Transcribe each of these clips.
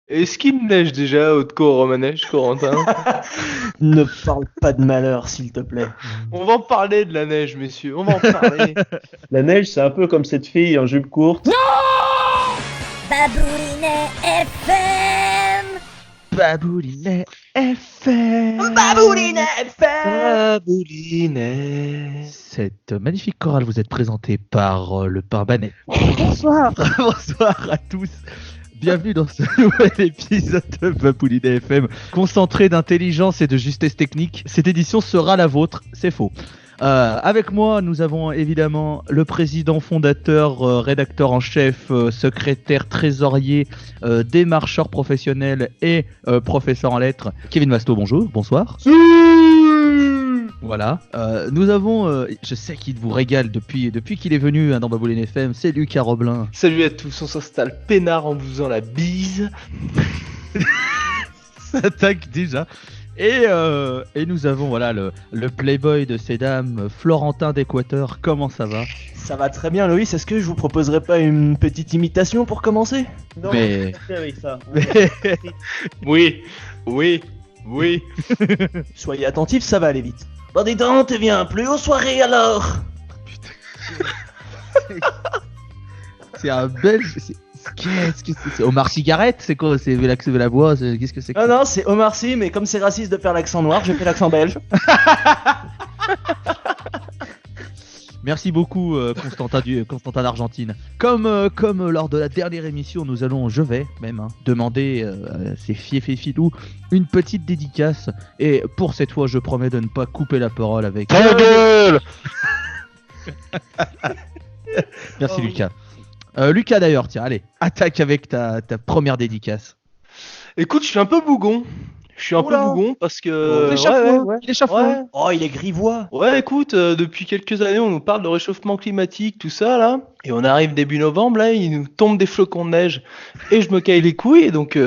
Est-ce qu'il neige déjà au Haute-Cour-Romanèche, Corentin? Ne parle pas de malheur, s'il te plaît. On va en parler de la neige, messieurs. On va en parler. La neige, c'est un peu comme cette fille en jupe courte. Baboulinet FM. Baboulinet FM. Baboulinet. Cette magnifique chorale vous est présentée par le pain Banet. Bonsoir. Bonsoir à tous. Bienvenue dans ce nouvel épisode de Baboulinet FM, concentré d'intelligence et de justesse technique. Cette édition sera la vôtre, c'est faux. Avec moi, nous avons évidemment le président fondateur, rédacteur en chef, secrétaire, trésorier, démarcheur professionnel et professeur en lettres, Kevin Masto, bonjour, bonsoir. Voilà. Nous avons, je sais qu'il vous régale depuis qu'il est venu dans Baboulinet FM, c'est Lucas Roblin. Salut à tous, on s'installe peinard en vous faisant la bise. Ça attaque déjà. Et nous avons voilà le playboy de ces dames, Florentin d'Équateur. Comment ça va? Ça va très bien, Loïs. Est-ce que je vous proposerais pas une petite imitation pour commencer? Non, Mais- on avec ça. Oui, oui, oui. Soyez attentifs, ça va aller vite. Bon, dis donc, tu viens plus aux soirées alors? C'est un belge. Qu'est-ce que c'est? Omar Cigarette? C'est quoi? C'est Vélax Vélabois? Qu'est-ce que c'est que Ah non, c'est Omar Sy, mais comme c'est raciste de faire l'accent noir, j'ai fait l'accent belge. Merci beaucoup Constantin d'Argentine. Comme lors de la dernière émission, je vais même demander à ces filous une petite dédicace. Et pour cette fois, je promets de ne pas couper la parole avec... Ta gueule! Merci Oh oui. Lucas. Lucas d'ailleurs, tiens, allez, attaque avec ta première dédicace. Écoute, je suis un peu bougon. Je suis un peu Oula. bougon parce que... Il échappe loin. ouais. Oh, il est grivois. Ouais, écoute, depuis quelques années, on nous parle de réchauffement climatique, tout ça, là. Et on arrive début novembre, là, il nous tombe des flocons de neige. Et je me caille les couilles, et donc...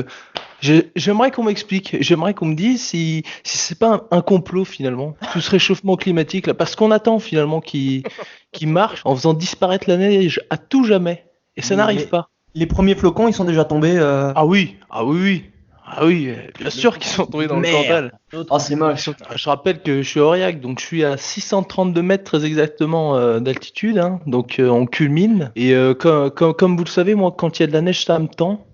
j'aimerais qu'on m'explique, j'aimerais qu'on me dise si c'est pas un complot finalement, tout ce réchauffement climatique là, parce qu'on attend finalement qu'il marche en faisant disparaître la neige à tout jamais, et ça Mais- n'arrive pas. Les premiers flocons, ils sont déjà tombés. Ah oui, bien sûr qu'ils sont tombés dans le Merde. Cantal. Oh, c'est moche. Je rappelle que je suis à Aurillac, donc je suis à 632 mètres très exactement d'altitude, hein, donc on culmine, et comme vous le savez, moi quand il y a de la neige ça me tend.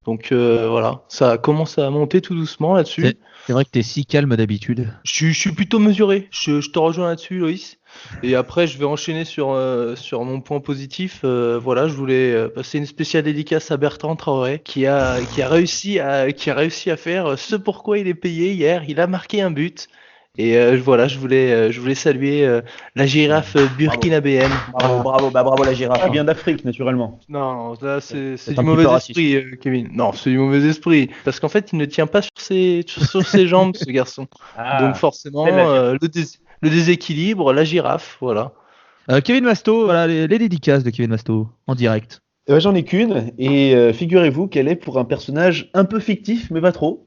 Donc voilà, ça commence à monter tout doucement là-dessus. C'est vrai que t'es si calme d'habitude. Je suis plutôt mesuré, je te rejoins là-dessus Loïs. Et après je vais enchaîner sur mon point positif. Voilà, je voulais passer une spéciale dédicace à Bertrand Traoré qui a réussi à faire ce pourquoi il est payé hier. Il a marqué un but. Et voilà, je voulais saluer la girafe burkinabéenne. Bravo la girafe. Il vient d'Afrique, naturellement. Non, là c'est C'est du un petit mauvais peu raciste. esprit, Kevin. Non, c'est du mauvais esprit. Parce qu'en fait, il ne tient pas sur ses jambes, ce garçon. Donc forcément, c'est la le déséquilibre, la girafe, voilà. Kevin Masto, voilà les dédicaces de Kevin Masto en direct. J'en ai qu'une, et figurez-vous qu'elle est pour un personnage un peu fictif, mais pas trop.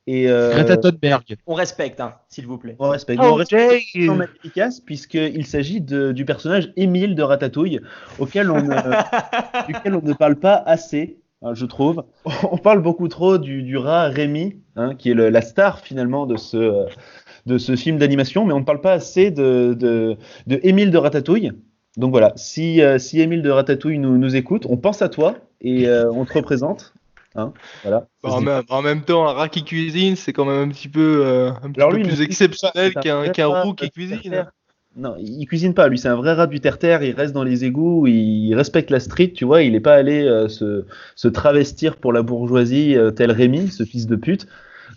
Et Greta Thunberg. On respecte, hein, s'il vous plaît. on respecte. Oh, On respecte Jay. son efficace, puisqu'il s'agit du personnage Émile de Ratatouille, duquel on ne parle pas assez, hein, je trouve. On parle beaucoup trop du rat Rémi, hein, qui est la star finalement de ce film d'animation, mais on ne parle pas assez de Émile de Ratatouille. Donc voilà, si Émile de Ratatouille nous écoute, on pense à toi et on te représente. Hein, voilà. Ça se dit. En même temps, un rat qui cuisine, c'est quand même un petit peu Alors lui, il ne plus cuisine exceptionnel pas, c'est un vrai qu'un rat roux qui du cuisine. terre-terre. Non, il cuisine pas, lui c'est un vrai rat du terre-terre, il reste dans les égouts, il respecte la street, tu vois, il n'est pas allé se travestir pour la bourgeoisie tel Rémi, ce fils de pute.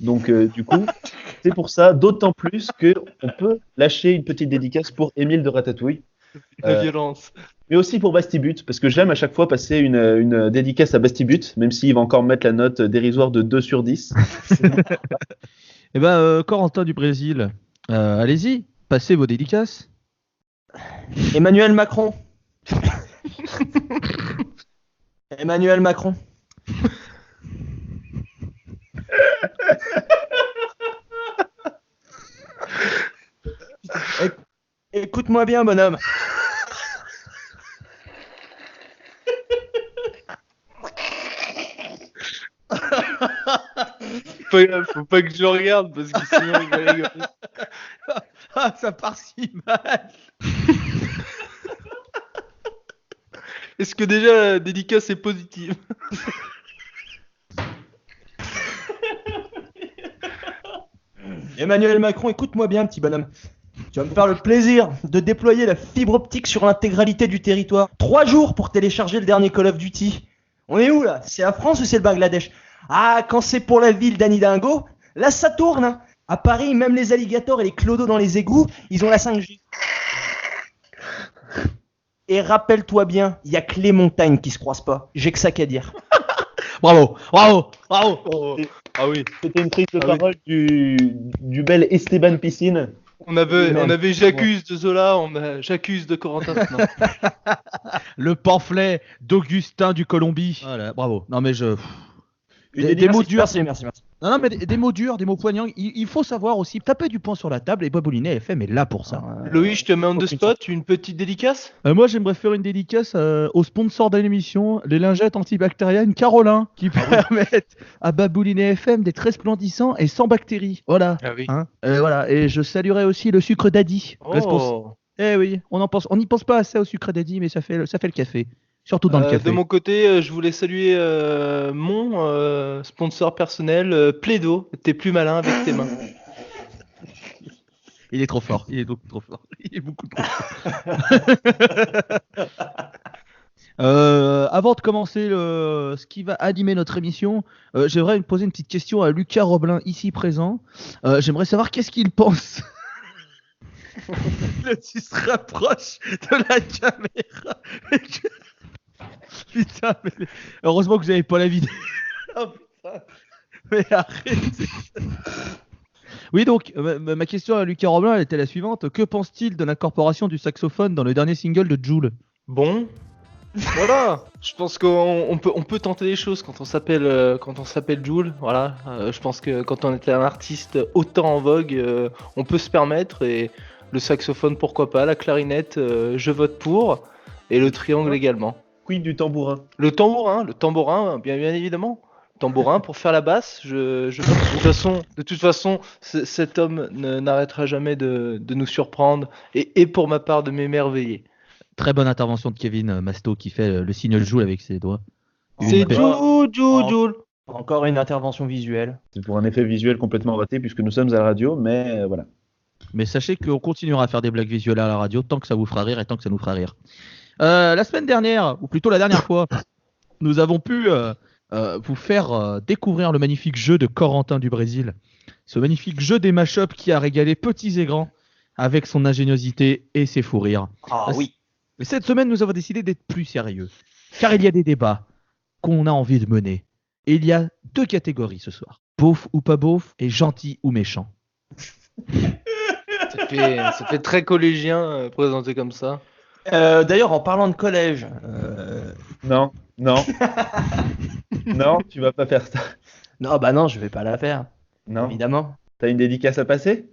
Donc du coup, c'est pour ça, d'autant plus qu'on peut lâcher une petite dédicace pour Émile de Ratatouille, La violence. mais aussi pour Bastibut, parce que j'aime à chaque fois passer une dédicace à Bastibut, même s'il va encore me mettre la note dérisoire de 2 sur 10. Et ben Corentin du Brésil, allez-y, passez vos dédicaces. Emmanuel Macron. Emmanuel Macron. Écoute-moi bien, bonhomme. faut pas que je le regarde parce que sinon il va rigoler. Ah, ça part si mal. Est-ce que déjà la dédicace est positive? Emmanuel Macron, écoute-moi bien, petit bonhomme. Tu vas me faire le plaisir de déployer la fibre optique sur l'intégralité du territoire. 3 jours pour télécharger le dernier Call of Duty. On est où là? C'est la France ou c'est le Bangladesh? Ah, quand c'est pour la ville d'Annie Dingo, là ça tourne. Hein. À Paris, même les alligators et les clodos dans les égouts, ils ont la 5G. Et rappelle-toi bien, il y a que les montagnes qui se croisent pas. J'ai que ça qu'à dire. Bravo, bravo, bravo. Oh. Ah oui. C'était une prise de Ah oui. parole du bel Esteban Piscine. On avait J'accuse de Zola, on a J'accuse de Corentin maintenant. Le pamphlet d'Augustin du Colombie. Voilà, bravo. Non mais je. Une Des mots durs. Merci. Non mais des mots durs, des mots poignants. Il faut savoir aussi taper du poing sur la table et Baboulinet FM est là pour ça. Loïc, je te mets on the spot, une petite dédicace? Moi j'aimerais faire une dédicace au sponsor de l'émission, les lingettes antibactériennes Carolin, qui permettent à Baboulinet FM d'être resplendissant et sans bactéries. Voilà. Ah oui. Hein voilà. Et je saluerai aussi le sucre daddy. Oh. Eh oui, on n'y pense pas assez au sucre daddy, mais ça fait le café. Surtout dans le café. De mon côté, je voulais saluer mon sponsor personnel, Plaido. T'es plus malin avec tes mains. Il est trop fort. Il est beaucoup trop fort. Il est beaucoup trop fort. Avant de commencer ce qui va animer notre émission, j'aimerais poser une petite question à Lucas Roblin, ici présent. J'aimerais savoir qu'est-ce qu'il pense. Tu se rapproches de la caméra. Putain, mais heureusement que vous n'avez pas la vidéo. Oh, putain. Mais arrêtez. Oui, donc, ma question à Lucas Roblin elle était la suivante. Que pense-t-il de l'incorporation du saxophone dans le dernier single de Jul? Bon. Voilà. Je pense qu'on peut tenter des choses quand on s'appelle Jul. Voilà. Je pense que quand on est un artiste autant en vogue, on peut se permettre. Et le saxophone, pourquoi pas. La clarinette, je vote pour. Et le triangle également. Quid du tambourin? Le tambourin, bien évidemment. Tambourin pour faire la basse. De toute façon, cet homme n'arrêtera jamais de nous surprendre et pour ma part de m'émerveiller. Très bonne intervention de Kevin Masto qui fait le signe Joule avec ses doigts. C'est Joule. Encore une intervention visuelle. C'est pour un effet visuel complètement raté puisque nous sommes à la radio, mais voilà. Mais sachez qu'on continuera à faire des blagues visuelles à la radio tant que ça vous fera rire et tant que ça nous fera rire. La semaine dernière, ou plutôt la dernière fois, nous avons pu vous faire découvrir le magnifique jeu de Corentin du Brésil. Ce magnifique jeu des mashups qui a régalé petits et grands avec son ingéniosité et ses fous rires. Ah oui. Mais cette semaine, nous avons décidé d'être plus sérieux. Car il y a des débats qu'on a envie de mener. Et il y a 2 catégories ce soir. Beauf ou pas beauf et gentil ou méchant. Ça fait très collégien présenté comme ça. D'ailleurs, en parlant de collège, Non. Non, tu vas pas faire ça. non, je vais pas la faire, Non. évidemment. T'as une dédicace à passer?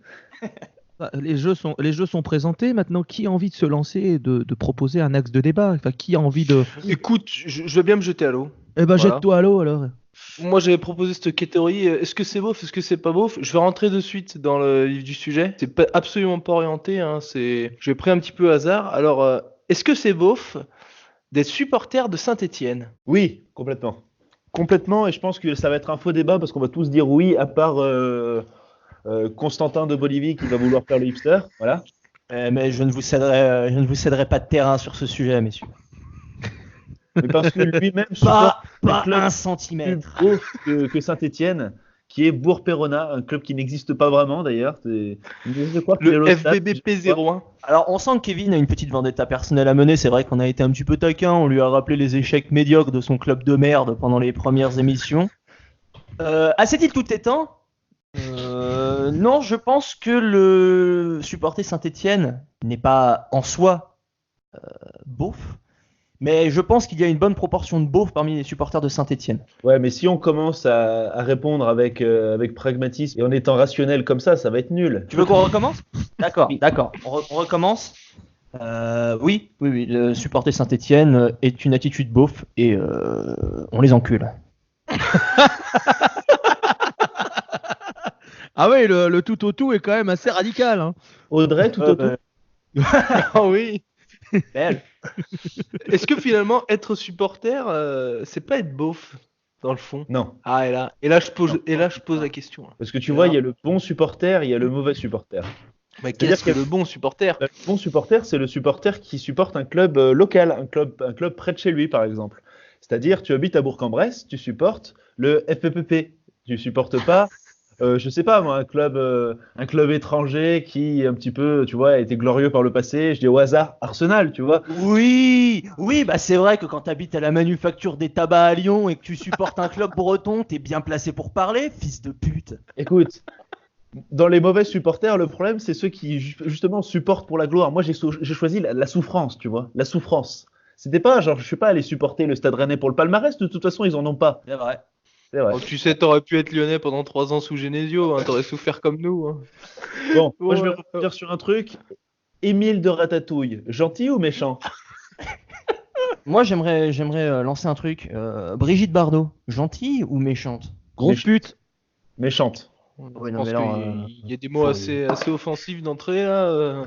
Les jeux sont présentés. Maintenant, qui a envie de se lancer et de proposer un axe de débat? Enfin, qui a envie de... Écoute, je vais bien me jeter à l'eau. Eh ben, Voilà. jette-toi à l'eau alors. Moi, j'avais proposé cette catégorie. Est-ce que c'est beauf? Est-ce que c'est pas beauf? Je vais rentrer de suite dans le vif du sujet. C'est absolument pas orienté. Hein. J'ai pris un petit peu au hasard. Alors, est-ce que c'est beauf d'être supporter de Saint-Étienne? Oui, complètement. Complètement, et je pense que ça va être un faux débat parce qu'on va tous dire oui, à part Constantin de Bolivie qui va vouloir faire le hipster. Voilà. Mais je ne vous céderai pas de terrain sur ce sujet, messieurs. Mais parce que lui-même supporte Pas un club un plus centimètre. beauf que Saint-Étienne, qui est Bourg-Perona, un club qui n'existe pas vraiment d'ailleurs. Je crois qu'il est Le au stade, FBBP 01. Alors, on sent que Kevin a une petite vendetta personnelle à mener. C'est vrai qu'on a été un petit peu taquin. On lui a rappelé les échecs médiocres de son club de merde pendant les premières émissions. À cette île tout étant, non, je pense que le supporter Saint-Étienne n'est pas en soi beauf. Mais je pense qu'il y a une bonne proportion de beauf parmi les supporters de Saint-Étienne. Ouais, mais si on commence à répondre avec pragmatisme et en étant rationnel comme ça va être nul. Tu veux qu'on recommence? D'accord. On recommence. Oui. Le supporter Saint-Étienne est une attitude beauf et on les encule. Ah ouais, le tout au tout est quand même assez radical. Hein. Audrey, tout au tout. Ah oui. Belle. Est-ce que finalement être supporter, c'est pas être beauf dans le fond? Non. Ah et là je pose la question. Là. Parce que tu vois, il y a le bon supporter, il y a le mauvais supporter. Mais C'est-à-dire qu'est-ce que que- le bon supporter? Le bon supporter, c'est le supporter qui supporte un club local, un club près de chez lui, par exemple. C'est-à-dire, tu habites à Bourg-en-Bresse, tu supportes le FPPP. Tu supportes pas, je sais pas moi, un club étranger qui un petit peu, tu vois, a été glorieux par le passé. Je dis au hasard, Arsenal, tu vois. Oui, bah c'est vrai que quand t'habites à la manufacture des tabacs à Lyon et que tu supportes un club breton, t'es bien placé pour parler, fils de pute. Écoute, dans les mauvais supporters, le problème, c'est ceux qui justement supportent pour la gloire. Moi, j'ai choisi la souffrance, tu vois, la souffrance. C'était pas genre, je suis pas allé supporter le Stade Rennais pour le palmarès. De toute façon, ils en ont pas. C'est vrai. C'est vrai. Oh, tu sais, t'aurais pu être lyonnais pendant 3 ans sous Genesio, hein, t'aurais souffert comme nous. Hein. Bon, moi, je vais Ouais. revenir sur un truc. Émile de Ratatouille, gentil ou méchant? Moi j'aimerais lancer un truc. Brigitte Bardot, gentille ou méchante? Grosse pute. Méchante. Ouais, Je non, pense mais là, qu'il y a des mots assez offensifs d'entrée là.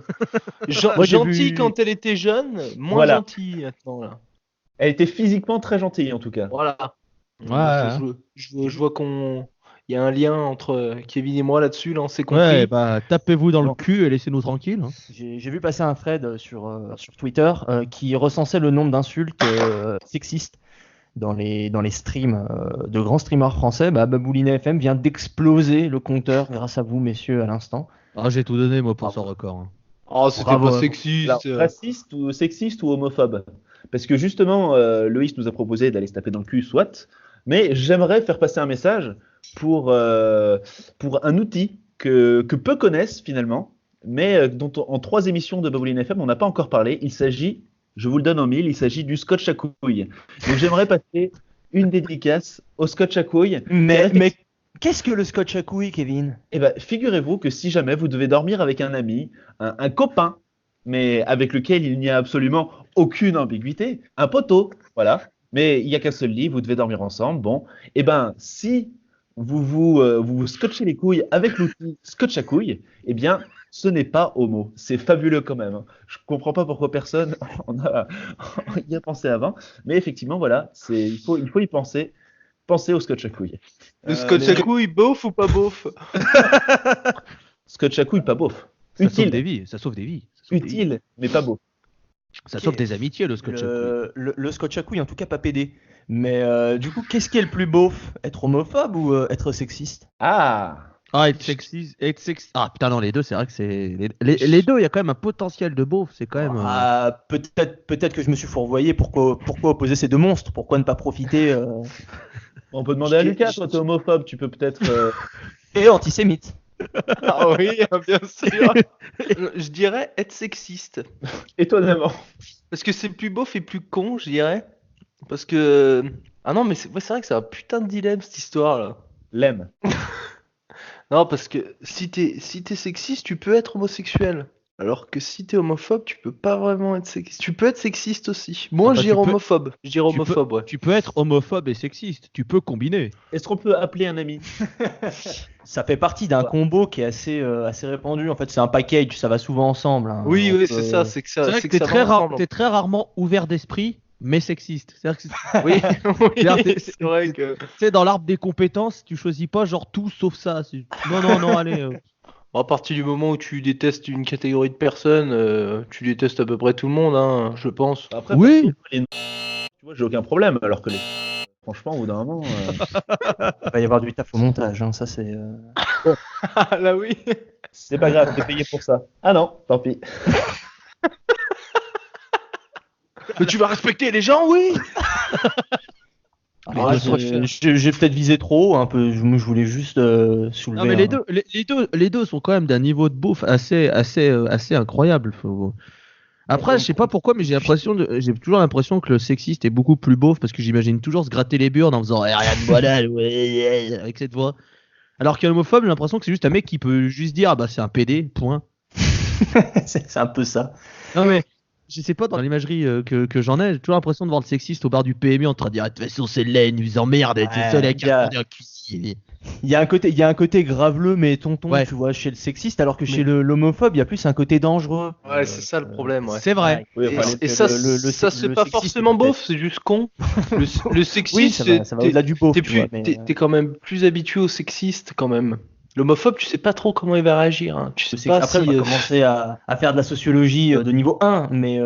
Moi, j'ai Gentille vu- quand elle était jeune, moins Voilà. gentille maintenant là. Elle était physiquement très gentille, en tout cas. Voilà. Ouais. Je vois qu'on il y a un lien entre Kevin et moi là-dessus, là, on s'est compris. Ouais, bah tapez-vous dans Bon. le cul et laissez-nous tranquilles. Hein. J'ai vu passer un thread sur Twitter qui recensait le nombre d'insultes sexistes dans les streams de grands streamers français. Bah, Babouline FM vient d'exploser le compteur grâce à vous, messieurs, à l'instant. Ah, j'ai tout donné moi pour Bravo. ce record. Hein. Oh, c'était Bravo. pas sexiste. Alors, raciste ou sexiste ou homophobe? Parce que justement, Loïs nous a proposé d'aller se taper dans le cul, soit. Mais j'aimerais faire passer un message pour un outil que peu connaissent finalement, mais dont en 3 émissions de Babouline FM, on n'a pas encore parlé. Il s'agit, je vous le donne en mille, il s'agit du scotch à couilles. Donc j'aimerais passer une dédicace au scotch à couilles. Mais qu'est-ce que le scotch à couilles, Kevin? Eh ben, figurez-vous que si jamais vous devez dormir avec un ami, un copain, mais avec lequel il n'y a absolument aucune ambiguïté, un poteau, voilà, mais il n'y a qu'un seul lit, vous devez dormir ensemble, bon, eh ben, si vous scotchez les couilles avec l'outil scotch à couilles, eh bien, ce n'est pas homo. C'est fabuleux quand même. Hein. Je comprends pas pourquoi personne y a pensé avant, mais effectivement, voilà, il faut y penser. Pensez au scotch à couilles. Le scotch à couilles, beauf ou pas beauf? Scotch à couilles, pas beauf. Ça sauve Utile, des vies. Ça sauve des vies. Ça sauve des vies. utile, mais pas beau. Ça sauve des amitiés le scotch à couilles. Le scotch à couilles, en tout cas, pas pédé. Mais du coup, qu'est-ce qui est le plus beauf? Être homophobe ou être sexiste? Ah, Ah, être sexiste. Ah putain, non, les deux, c'est vrai que c'est. Les deux, il y a quand même un potentiel de beauf. C'est quand même. Ah, peut-être que je me suis fourvoyé. Pourquoi opposer ces deux monstres? Pourquoi ne pas profiter on peut demander à Je- Lucas, je- toi t'es homophobe, tu peux peut-être. et antisémite? Ah oui, bien sûr. Je dirais être sexiste. Étonnamment. Parce que c'est plus beauf et plus con, je dirais. Parce que. Ah non, mais c'est vrai que c'est un putain de dilemme cette histoire là. L'aime. Non, parce que si t'es sexiste, tu peux être homosexuel. Alors que si t'es homophobe, tu peux pas vraiment être sexiste. Tu peux être sexiste aussi. Moi, Ah bah, je dirais tu peux- homophobe. Je dirais tu peux- homophobe, ouais. Tu peux être homophobe et sexiste. Tu peux combiner. Est-ce qu'on peut appeler un ami? Ça fait partie d'un combo qui est assez répandu. En fait, c'est un package, ça va souvent ensemble. Hein. Oui, On oui, peut- c'est ça. C'est que ça. C'est vrai c'est que que ça va ensemble. t'es très rarement ouvert d'esprit, mais sexiste. C'est-à-dire que Oui, C'est-à-dire, oui, c'est vrai que. tu sais, dans l'arbre des compétences, tu choisis pas genre tout sauf ça. Non, allez. Bon, à partir du moment où tu détestes une catégorie de personnes, tu détestes à peu près tout le monde, hein, je pense. Après, Oui. tu vois, j'ai aucun problème, alors que franchement, au bout d'un moment. Il va y avoir du taf au montage. Hein. Ça, c'est. Ah là oui. C'est pas grave, t'es payé pour ça. Ah non, tant pis. Mais tu vas respecter les gens, oui. Alors là, j'ai peut-être visé trop haut, un peu. Je voulais juste soulever. Non, mais les deux sont quand même d'un niveau de bouffe assez incroyable. Après, je sais pas pourquoi, mais j'ai toujours l'impression que le sexiste est beaucoup plus beauf parce que j'imagine toujours se gratter les burnes en faisant rien de voilà avec cette voix. Alors qu'un homophobe, j'ai l'impression que c'est juste un mec qui peut juste dire ah bah c'est un PD, point. c'est un peu ça. Non mais je sais pas dans l'imagerie que j'en ai, j'ai toujours l'impression de voir le sexiste au bar du PMU en train de dire de toute façon c'est laine, ils emmerdent, Ouais, c'est seul avec gars. un cuisinier. Il y a un côté graveleux mais tonton, Ouais. tu vois, chez le sexiste, alors que chez l'homophobe, il y a plus un côté dangereux. Ouais, c'est ça le problème. Ouais. C'est vrai. Oui, Et, enfin, et ça, ça c'est pas sexiste, forcément peut-être. beauf, c'est juste con. Le sexiste, Oui, ça va t'es- au-delà du beau, t'es tu vois. plus- Mais, t'es quand même plus habitué au sexiste quand même. L'homophobe, tu sais pas trop comment il va réagir. Hein. Tu sais pas après, si. on va commencer à faire de la sociologie de niveau 1, mais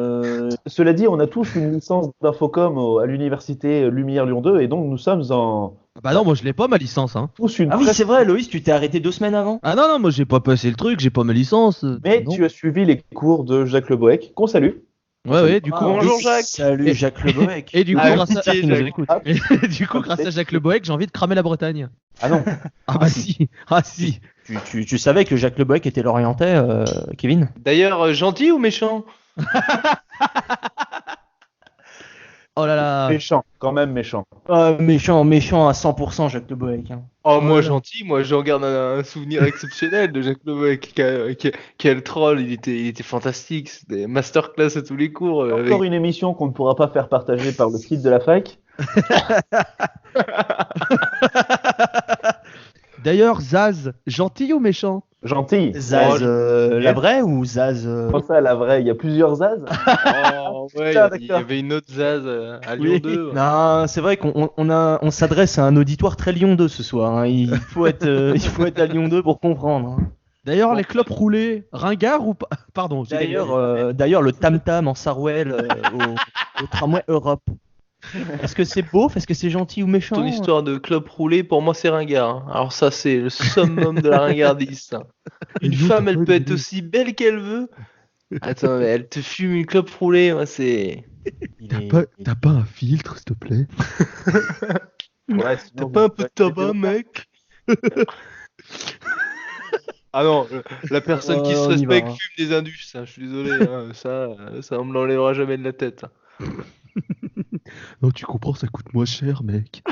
Cela dit, on a tous une licence d'infocom à l'université Lumière Lyon 2 et donc nous sommes en Bah non, moi je l'ai pas ma licence. Hein. tous une ah oui, très- c'est vrai, Loïs, tu t'es arrêté 2 semaines avant. Ah non, non, moi j'ai pas passé le truc, j'ai pas ma licence. Mais non. tu as suivi les cours de Jacques Le Boec, qu'on salue. Ouais, ouais, du coup. Bonjour, Jacques. Salut Jacques Le Boec. Et du coup, Ah, grâce à... pitié, qui nous Jacques. écoute. Ah, et du coup, grâce à Jacques Le Boec, j'ai envie de cramer la Bretagne. Ah non, Ah bah si. Ah si. Tu savais que Jacques Le Boec était lorientais, Kevin? D'ailleurs, gentil ou méchant? Oh là là. méchant, quand même méchant. Méchant à 100% Jacques Le Boec. Hein. Oh, moi Ouais. gentil, moi j'en garde un souvenir exceptionnel de Jacques Lebec. Quel troll, il était fantastique. C'était masterclass à tous les cours. Encore une émission qu'on ne pourra pas faire partager par le site de la fac. D'ailleurs, Zaz, gentil ou méchant? Gentil. Zaz, Oh, la vraie ou Zaz Comment ça, la vraie? Il y a plusieurs Zaz. Oh, ouais, Ah, il y d'accord. avait une autre Zaz à Lyon Oui. 2. Ouais. Non, c'est vrai qu'on s'adresse à un auditoire très Lyon 2 ce soir. Hein. Il faut être à Lyon 2 pour comprendre. Hein. D'ailleurs, les clopes roulées, ringard ou pas? Pardon. j'ai D'ailleurs, le tam-tam en Sarwell au tramway Europe. Est-ce que c'est beauf? Est-ce que c'est gentil ou méchant? Ton histoire de clope roulée, pour moi, c'est ringard. Hein. Alors ça, c'est le summum de la ringardise. Ça. Une Une autre femme, elle peut être bonne aussi belle qu'elle veut. Attends, mais elle te fume une clope roulée, moi, c'est... T'as pas un filtre, s'il te plaît? Ouais, T'as sinon, pas un vous- peu de tabac, mec? Ah non, la personne qui se On y va, respecte hein. fume des indus, ça, je suis désolé, hein, ça on me l'enlèvera jamais de la tête. Non, tu comprends, ça coûte moins cher, mec.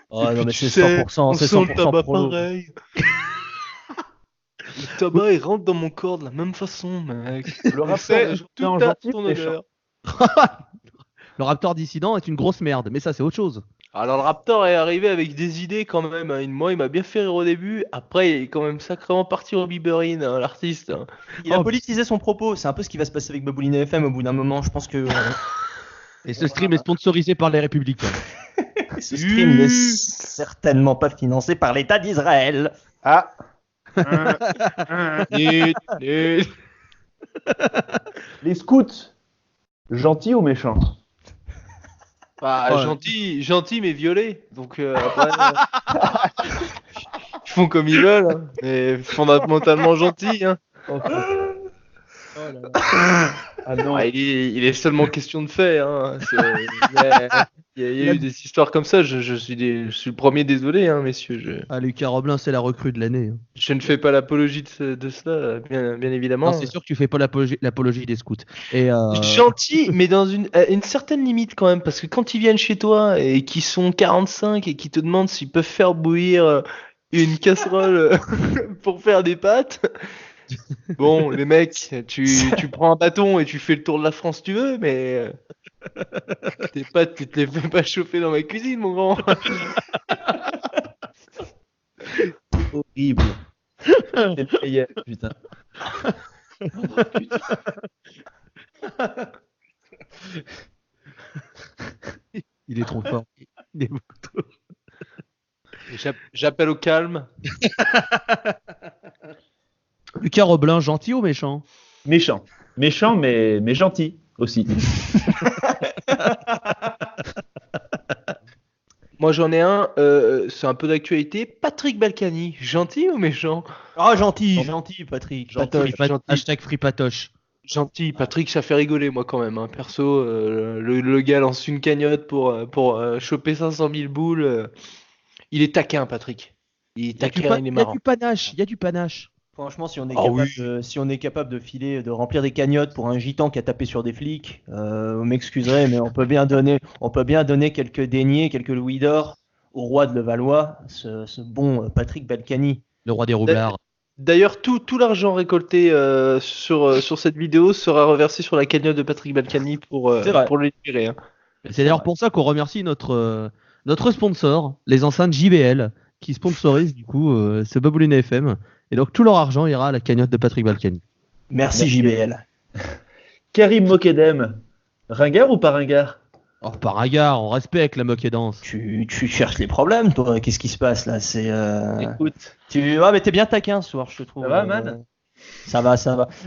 Oh, Et non, puis mais tu c'est sais, 100%, on c'est sent le 100% tabac prolo. pareil. Le tabac, il rentre dans mon corps de la même façon, mec. Le rapport C'est de tout gentil en à gentil, ton méchant. honneur. Le Raptor dissident est une grosse merde, mais ça, c'est autre chose. Alors le Raptor est arrivé avec des idées quand même. Hein. Moi, il m'a bien fait rire au début. Après, il est quand même sacrément parti au biberine, hein, l'artiste. Hein. Il a politisé son propos. C'est un peu ce qui va se passer avec Babouline FM au bout d'un moment. Je pense que Et ce stream est sponsorisé par les Républicains. ce stream n'est certainement pas financé par l'État d'Israël. Ah, Nul, nul. les scouts, gentils ou méchants? Bah, Ouais. gentil mais violet. Donc après, ils font comme ils veulent, hein. Mais fondamentalement gentils. Hein. Ah non. Ah, il est seulement question de fait. Hein. Il y a eu des histoires comme ça. Je suis le premier désolé, hein, messieurs. Ah, Lucas Roblin, c'est la recrue de l'année. Hein. Je ne fais pas l'apologie de cela, bien évidemment. Non, c'est sûr que tu fais pas l'apologie des scouts. Et Gentil, mais dans une certaine limite quand même, parce que quand ils viennent chez toi et qu'ils sont 45 et qu'ils te demandent s'ils peuvent faire bouillir une casserole pour faire des pâtes, bon, les mecs, tu prends un bâton et tu fais le tour de la France si tu veux, mais tes pâtes, tu te les fais pas chauffer dans ma cuisine, mon grand. Horrible. C'est le meilleur, putain. il est trop fort. Il est beaucoup trop... J'appelle au calme. Lucas Roblin, gentil ou méchant? Méchant. Méchant, mais gentil aussi. Moi j'en ai un, c'est un peu d'actualité. Patrick Balkany, gentil ou méchant? Ah, gentil, Patrick. Gentil. Patoche. Hashtag FreePatoche. Gentil, Patrick, ça fait rigoler moi quand même. Hein. Perso, le gars lance une cagnotte pour choper 500 000 boules. Il est taquin, Patrick. Il est taquin, il est Il y a marrant. du panache, il y a du panache. Franchement, si on est Ah capable, oui. si on est capable de filer, de remplir des cagnottes pour un gitan qui a tapé sur des flics, vous m'excuserez, mais on peut bien donner quelques deniers, quelques louis d'or au roi de Levallois, ce bon Patrick Balkany. Le roi des roublards. D'ailleurs, tout l'argent récolté sur cette vidéo sera reversé sur la cagnotte de Patrick Balkany pour C'est vrai. le libérer. Hein. C'est d'ailleurs pour ça qu'on remercie notre sponsor, les enceintes JBL, qui sponsorise du coup ce Babouline FM. Et donc tout leur argent ira à la cagnotte de Patrick Balkany. Merci JBL. Karim Mokedem, ringard ou pas ringard? Oh, par ringard, on respecte la moquedance. Tu cherches les problèmes, toi. Qu'est-ce qui se passe là? Écoute, Ouais, mais t'es bien taquin ce soir, je trouve. ça va, man? Ça va.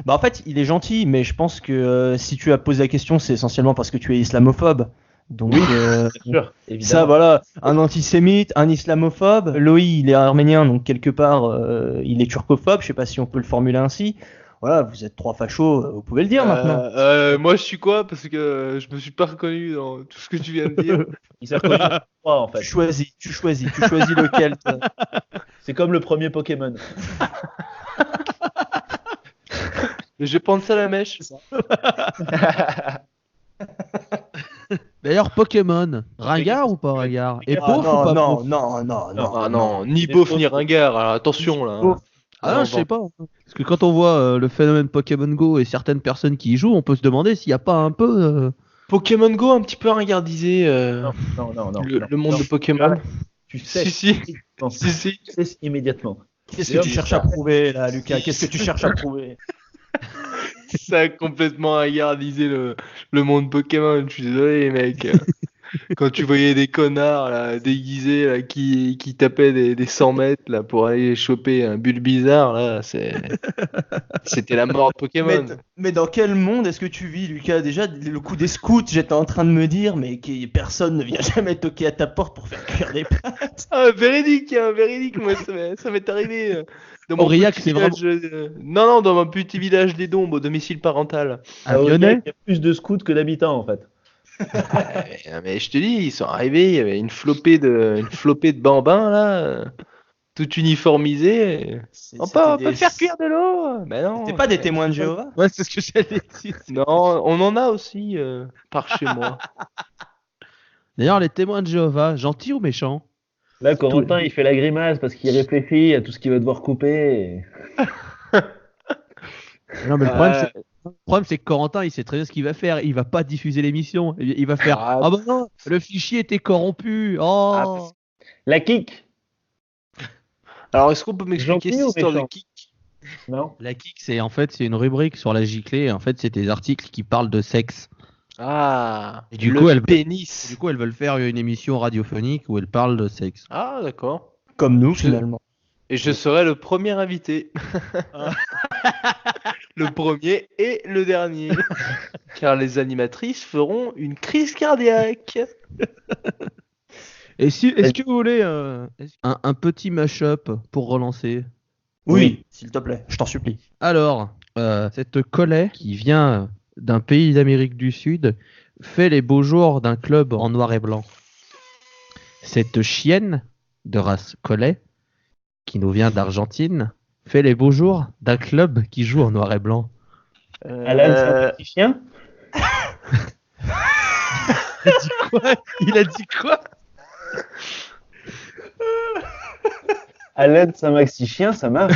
Bah en fait, il est gentil, mais je pense que si tu as posé la question, c'est essentiellement parce que tu es islamophobe. Donc bien sûr, évidemment. ça, voilà, un antisémite, un islamophobe. Loïc, il est arménien, donc quelque part, il est turcophobe. Je sais pas si on peut le formuler ainsi. Voilà, vous êtes 3 fachos, vous pouvez le dire maintenant. Moi, je suis quoi? Parce que je me suis pas reconnu dans tout ce que tu viens de dire. Il s'est reconnu dans trois, en fait. Tu choisis lequel. toi. C'est comme le premier Pokémon. Mais je vais prendre ça à la mèche. D'ailleurs, Pokémon, ringard ou pas ringard? Et Ah, beauf ou pas non, beauf? non. Ah non, ni beauf ni ringard. Alors attention là. Hein. Ah non, je sais pas. Parce que quand on voit le phénomène Pokémon Go et certaines personnes qui y jouent, on peut se demander s'il n'y a pas un peu... Pokémon Go un petit peu ringardisé. Non. Le monde de Pokémon. Tu sais. Si. Non, Si. tu sais immédiatement. Qu'est-ce que tu cherches à prouver là, Lucas? Qu'est-ce que tu cherches à prouver? Ça a complètement ringardisé le monde Pokémon. Je suis désolé, mec. Quand tu voyais des connards là, déguisés là, qui tapaient des 100 mètres là, pour aller choper un Bulbizarre, là, c'était la mort de Pokémon. Mais dans quel monde est-ce que tu vis, Lucas? Déjà, le coup des scouts, j'étais en train de me dire, mais personne ne vient jamais toquer à ta porte pour faire cuire des pâtes. Ah, véridique, moi, ça m'est arrivé. Dans mon Aurillac, petit c'est village, non, dans mon petit village des Dombes, au domicile parental. Un Lyonnais? Il y a plus de scouts que d'habitants, en fait. Mais je te dis, ils sont arrivés, il y avait une flopée de bambins, là, tout uniformisés. On peut faire cuire de l'eau. Mais non. T'es pas des témoins de Jéhovah? Ouais, c'est ce que j'allais dire. Non, on en a aussi par chez moi. D'ailleurs, les témoins de Jéhovah, gentils ou méchants? Là, Corentin, il fait la grimace parce qu'il réfléchit à tout ce qu'il va devoir couper. Non, mais le problème, c'est que Corentin, il sait très bien ce qu'il va faire. Il va pas diffuser l'émission. Il va faire Ah, ah bah non, le fichier était corrompu. Oh. La kick. Alors, est-ce qu'on peut m'expliquer Gentil cette ou histoire de méchant? kick? Non. La Kik, c'est une rubrique sur la giclée. En fait, c'est des articles qui parlent de sexe. Ah, Et du le coup, elle pénis. elles veulent faire une émission radiophonique où elles parlent de sexe. Ah, d'accord. Comme nous, finalement. Et je serai le premier invité. Le premier et le dernier. Car les animatrices feront une crise cardiaque. Et est-ce que vous voulez un petit mash-up pour relancer? Oui, s'il te plaît, je t'en supplie. Alors, cette Collet qui vient d'un pays d'Amérique du Sud fait les beaux jours d'un club en noir et blanc. Cette chienne de race Collet, qui nous vient d'Argentine, fait les beaux jours d'un club qui joue en noir et blanc. Alan, c'est un petit chien. Il a dit quoi? Alan, c'est un maxi chien, ça marche.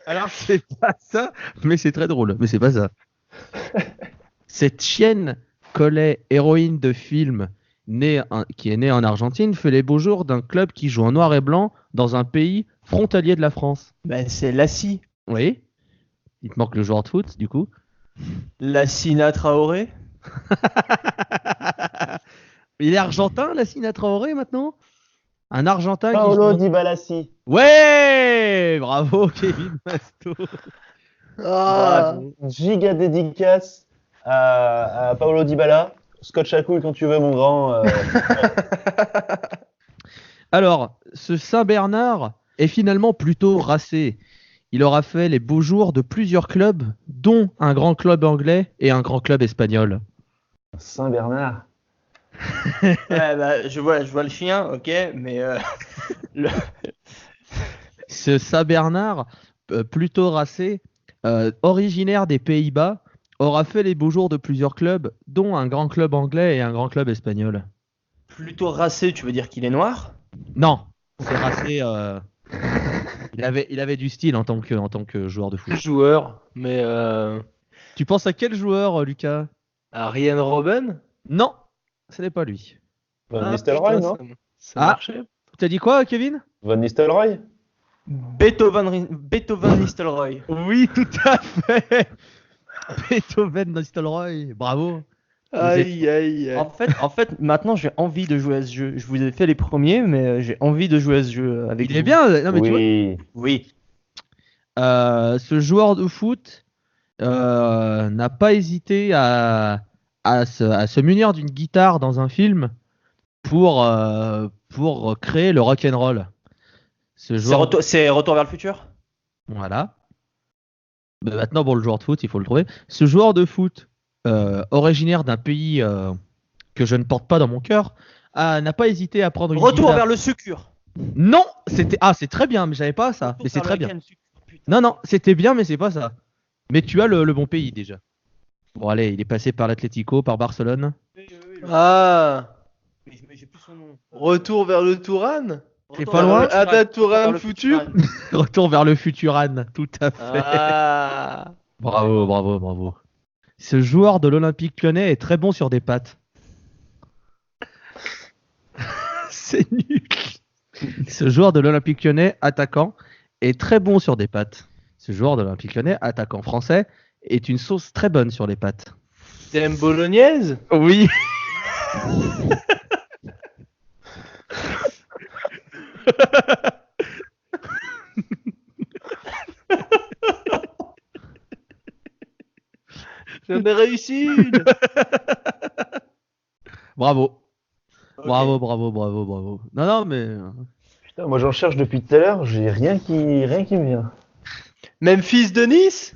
Alors, c'est pas ça, mais c'est très drôle. Mais c'est pas ça. Cette chienne Collet, héroïne de film, qui est née en Argentine, fait les beaux jours d'un club qui joue en noir et blanc dans un pays frontalier de la France. Ben, c'est Lassie. Oui. Il te manque le joueur de foot, du coup. Lassina Traoré. Il est argentin, Lassina Traoré, maintenant? Un Argentin Paolo qui... Di Balassi. Ouais! Bravo, Kevin Masto. Ah, giga dédicace à Paolo Dybala. Scotch à couille quand tu veux, mon grand. Alors, ce Saint-Bernard est finalement plutôt racé. Il aura fait les beaux jours de plusieurs clubs, dont un grand club anglais et un grand club espagnol. Saint-Bernard. Ouais, bah, je vois le chien, ok, mais Ce Saint-Bernard, plutôt racé, originaire des Pays-Bas, aura fait les beaux jours de plusieurs clubs, dont un grand club anglais et un grand club espagnol. plutôt racé, tu veux dire qu'il est noir? Non, c'est racé. Il avait du style en tant que joueur de foot. Joueur, mais Tu penses à quel joueur, Lucas? Ariane Robben. Non, ce n'est pas lui. Nistelrooy, non? Ça Ah. marchait. T'as dit quoi, Kevin? Van Nistelrooy? Beethoven Nistelrooy. Oui, tout à fait. Beethoven Nistelrooy, bravo. Aïe, aïe, aïe. En fait, maintenant j'ai envie de jouer à ce jeu. Je vous ai fait les premiers, mais j'ai envie de jouer à ce jeu avec Il vous. est bien. Non, mais tu vois, Oui. Oui. ce joueur de foot n'a pas hésité à se munir d'une guitare dans un film pour créer le rock'n'roll. Ce joueur, C'est Retour vers le futur. voilà. Mais maintenant, pour le joueur de foot, il faut le trouver. Ce joueur de foot, originaire d'un pays que je ne porte pas dans mon cœur, n'a pas hésité à prendre une Retour guitare. vers le sucre. Non, c'est très bien, mais j'avais pas ça. Mais c'est très bien. Non, c'était bien, mais c'est pas ça. Mais tu as le bon pays déjà. Bon, allez, il est passé par l'Atlético, par Barcelone. Ah, Mais j'ai plus son nom. retour vers le Touran. C'est pas loin. Ada Touran futur. Retour vers le Futuran, tout à fait. Ah. Bravo, bravo, bravo. Ce joueur de l'Olympique Lyonnais est très bon sur des pattes. C'est nul. Ce joueur de l'Olympique Lyonnais, attaquant, est très bon sur des pâtes. Ce joueur de l'Olympique Lyonnais, attaquant français, est une sauce très bonne sur les pâtes. T'aimes bolognaise? Oui. J'en ai réussi une. Bravo. Ok. Bravo, bravo, bravo, bravo. Non, non, mais... Putain, moi j'en cherche depuis tout à l'heure, j'ai rien qui me vient. Memphis de Nice?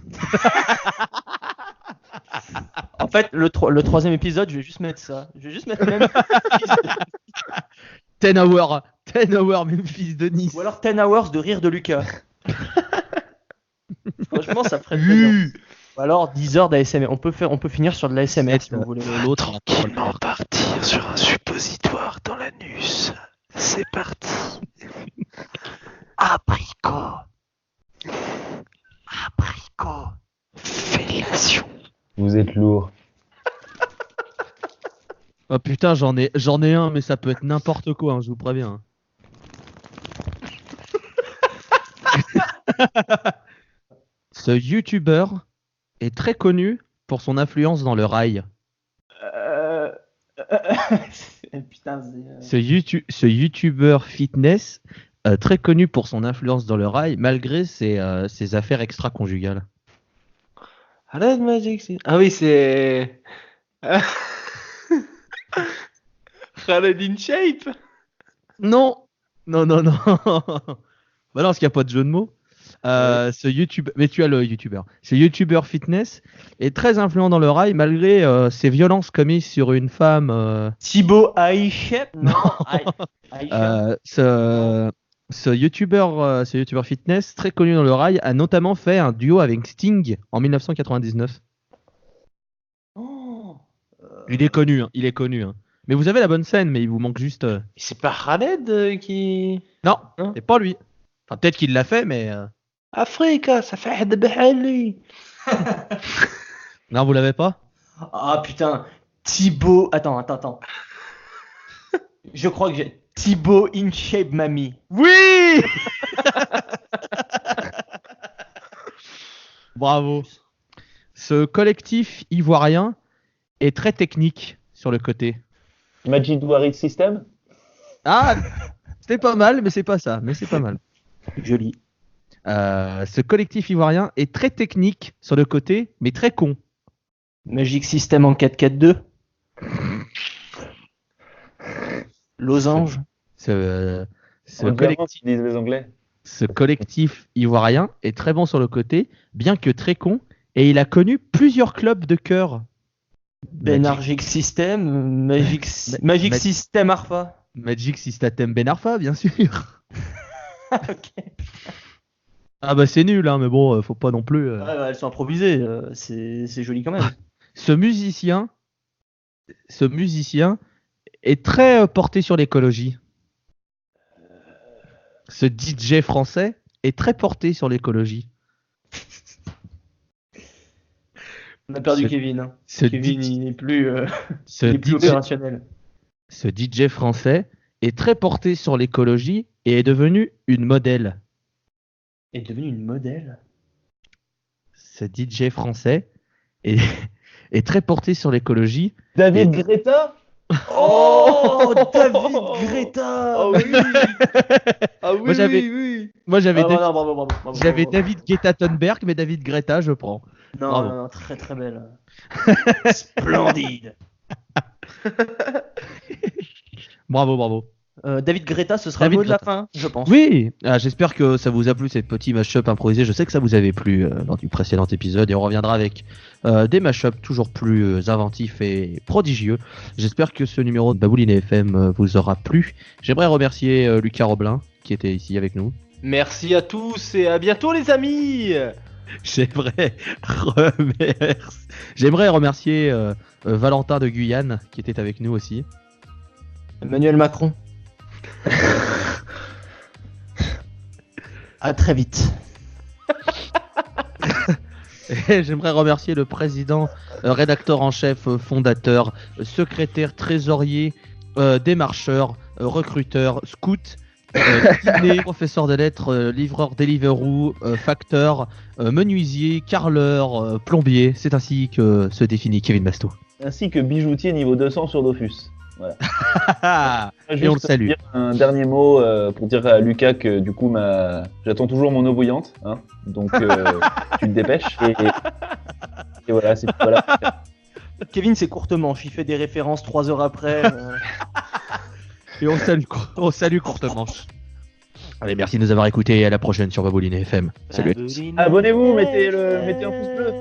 En fait, le troisième épisode, je vais juste mettre ça. Je vais juste mettre même. 10 hours Memphis de Nice. Ou alors 10 hours de rire de Lucas. Franchement, ça ferait très bien. Ou alors 10 heures d'ASMR. On peut finir sur de l'ASMR si vous voulez. L'autre. Tranquillement partir sur un suppositoire dans l'anus. C'est parti. Abricot. Abricot. Fellation. Vous êtes lourd. Oh putain, j'en ai un, mais ça peut être n'importe quoi, hein, je vous préviens. Ce YouTuber est très connu pour son influence dans le rail. Putain, c'est. Ce YouTuber fitness, très connu pour son influence dans le rail, malgré ses affaires extra-conjugales. Arrête Magic. Ah oui, c'est. Khaled in Shape. Non, non, non, non. Bah non, parce qu'il n'y a pas de jeu de mots. Ce YouTube, mais tu as le YouTuber. Ce YouTuber fitness est très influent dans le rail malgré ses violences commises sur une femme. Thibaut Aïchep. Non. Aïchep. Ce YouTuber fitness très connu dans le rail a notamment fait un duo avec Sting en 1999. Oh. Il est connu, hein, il est connu. Hein. Mais vous avez la bonne scène, mais il vous manque juste. C'est pas Khaled qui. Non, Hein c'est pas lui. Enfin, peut-être qu'il l'a fait, mais. Africa, ça fait حد بحالي. Non, vous l'avez pas. Ah putain. Thibaut. Attends. Je crois que j'ai. Thibaut in shape mamie. Oui. Bravo. Ce collectif ivoirien est très technique sur le côté. Magic Warrior System? Ah, c'était pas mal, mais c'est pas ça. Mais c'est pas mal. Joli. Ce collectif ivoirien est très technique sur le côté, mais très con. Magic System en 4-4-2. Losange. Regarde ce qu'ils disent les Anglais. Ce collectif ivoirien est très bon sur le côté, bien que très con, et il a connu plusieurs clubs de cœur. Benargic System. Magic System Arfa. Magic System Ben Arfa, bien sûr. Ok. Ah bah c'est nul, hein, mais bon, faut pas non plus. Ouais, elles sont improvisées. C'est joli quand même. Ce musicien est très porté sur l'écologie. Ce DJ français est très porté sur l'écologie. On a perdu Ce- Kevin. Hein. Ce, Kevin, DJ il n'est plus, ce il est plus DJ opérationnel. ce DJ français est très portée sur l'écologie et est devenue une modèle. Est devenue une modèle. Ce DJ français est, est très porté sur l'écologie. David Et- Greta. Oh, David Greta. Ah oui. Ah oui, Moi, j'avais- oui, oui. Moi j'avais Ah, David- non, bravo. j'avais bravo. David Greta Thunberg, mais David Greta, je prends. Non, Bravo. non, très très belle. Splendide. Bravo. David Greta, ce sera David le mot de la Greta. fin, je pense. Oui, j'espère que ça vous a plu, ces petits mash-up improvisés. Je sais que ça vous avait plu lors du précédent épisode et on reviendra avec des mash-up toujours plus inventifs et prodigieux. J'espère que ce numéro de Babouline FM vous aura plu. J'aimerais remercier Lucas Roblin qui était ici avec nous. Merci à tous et à bientôt les amis. J'aimerais remercier Valentin de Guyane qui était avec nous aussi. Emmanuel Macron. À très vite. Et j'aimerais remercier le président, rédacteur en chef, fondateur, secrétaire, trésorier, démarcheur, recruteur, scout, kiné, professeur de lettres, livreur Deliveroo, facteur, menuisier, carreleur, plombier. C'est ainsi que se définit Kevin Basto. Ainsi que bijoutier niveau 200 sur Dofus. Et on le salue. Dire un dernier mot pour dire à Lucas que du coup j'attends toujours mon eau bouillante, hein, donc tu te dépêches et voilà, voilà. Kevin, c'est courte manche. Il fait des références 3 heures après. Et on salue courte manche. Allez, merci de nous avoir écoutés et à la prochaine sur Babouline FM. Salut à tous. Abonnez-vous, mettez un pouce bleu.